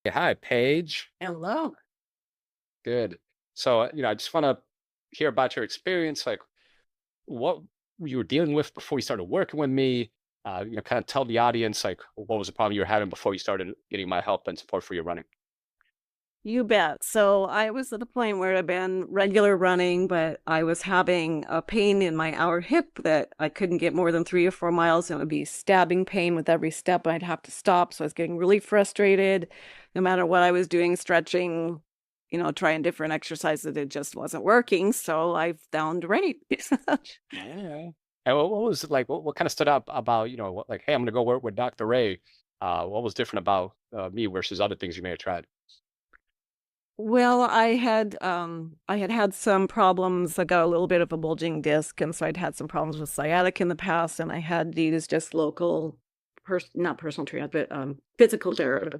Hey, hi, Paige. Hello. Good. So, I just want to hear about your experience, like what you were dealing with before you started working with me. Kind of tell the audience, like, what was the problem you were having before you started getting my help and support for your running. You bet. So I was at a point where I've been regular running, but I was having a pain in my outer hip that I couldn't get more than 3 or 4 miles. And it would be stabbing pain with every step. I'd have to stop. So I was getting really frustrated. No matter what I was doing, stretching, trying different exercises, it just wasn't working. So I found right. Yeah. And what was it like? What kind of stood out about, like, hey, I'm gonna go work with Dr. Ray. What was different about me versus other things you may have tried? Well, I had had some problems. I got a little bit of a bulging disc, and so I'd had some problems with sciatic in the past, and I had used just local, not personal trainer, but physical therapy.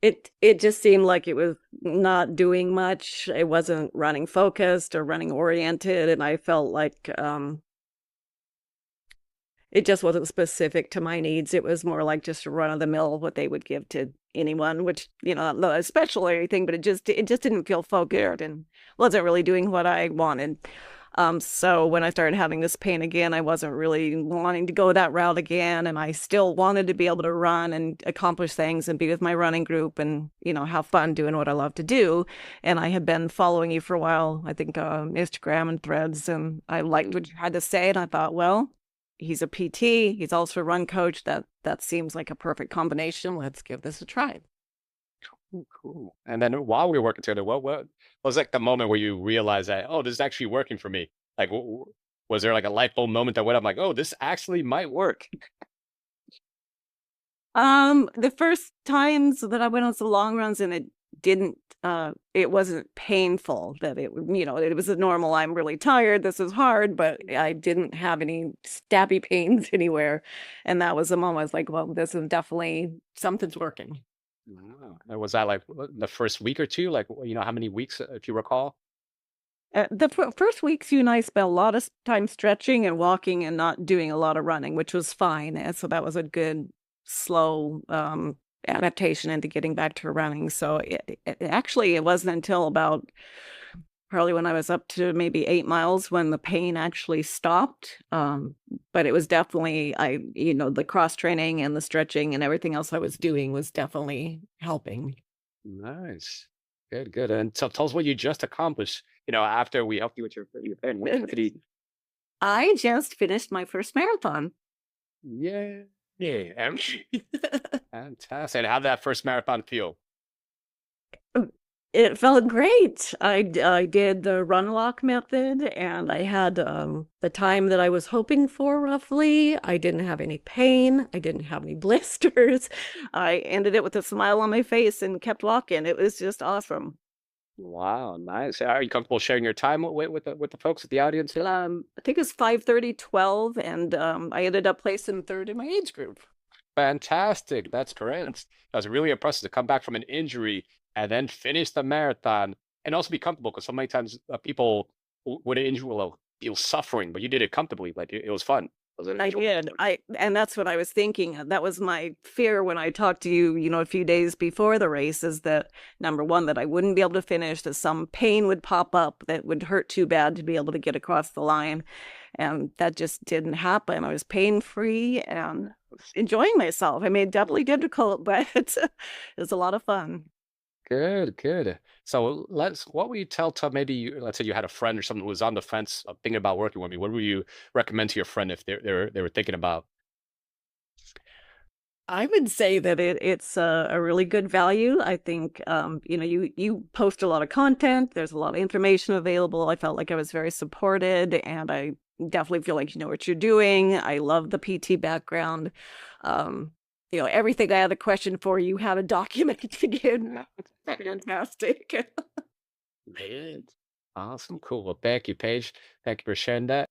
It just seemed like it was not doing much. It wasn't running focused or running oriented, and I felt like it just wasn't specific to my needs. It was more like just a run of the mill what they would give to anyone, which, not special or anything, but it just didn't feel focused and wasn't really doing what I wanted. So when I started having this pain again, I wasn't really wanting to go that route again. And I still wanted to be able to run and accomplish things and be with my running group and, have fun doing what I love to do. And I had been following you for a while, I think, Instagram and Threads, and I liked what you had to say. And I thought, well, he's a PT. He's also a run coach. That seems like a perfect combination. Let's give this a try. Ooh, cool. And then while we were working together, what was like the moment where you realized that, oh, this is actually working for me? Like, was there like a light bulb moment that went up, like, oh, this actually might work? The first times that I went on some long runs and it wasn't painful that it was a normal, I'm really tired, this is hard, but I didn't have any stabby pains anywhere. And that was the moment I was like, well, this is definitely something's working. Wow. And was that like the first week or two? Like, how many weeks, if you recall? The first weeks, you and I spent a lot of time stretching and walking and not doing a lot of running, which was fine. And so that was a good, slow adaptation into getting back to running. So it wasn't until about probably when I was up to maybe 8 miles when the pain actually stopped. But it was definitely, the cross training and the stretching and everything else I was doing was definitely helping. Nice. Good, good. And so tell us what you just accomplished, after we helped you with your pain. I just finished my first marathon. Yeah. Yeah. Fantastic. And how'd that first marathon feel? It felt great. I did the run lock method and I had the time that I was hoping for roughly. I didn't have any pain. I didn't have any blisters. I ended it with a smile on my face and kept walking. It was just awesome. Wow, nice. Are you comfortable sharing your time with the folks at the audience? I think it was 5:30, 12, and I ended up placing third in my age group. Fantastic. That's great. That was really impressive to come back from an injury and then finish the marathon and also be comfortable because so many times people with an injury will feel suffering, but you did it comfortably. Like it was fun. It was an I enjoy. did. And that's what I was thinking. That was my fear when I talked to you, a few days before the race is that number one, that I wouldn't be able to finish, that some pain would pop up that would hurt too bad to be able to get across the line. And that just didn't happen. I was pain free and enjoying myself. I mean, definitely difficult, but it was a lot of fun. Good, good. So what would you tell to maybe let's say you had a friend or someone who was on the fence of thinking about working with me. What would you recommend to your friend if they were thinking about? I would say that it's a really good value. I think you post a lot of content. There's a lot of information available. I felt like I was very supported, and I definitely feel like you know what you're doing. I love the PT background. Everything I had a question for, you had a document to give. That's fantastic. Man. Awesome, cool. Well, thank you, Paige. Thank you for sharing that.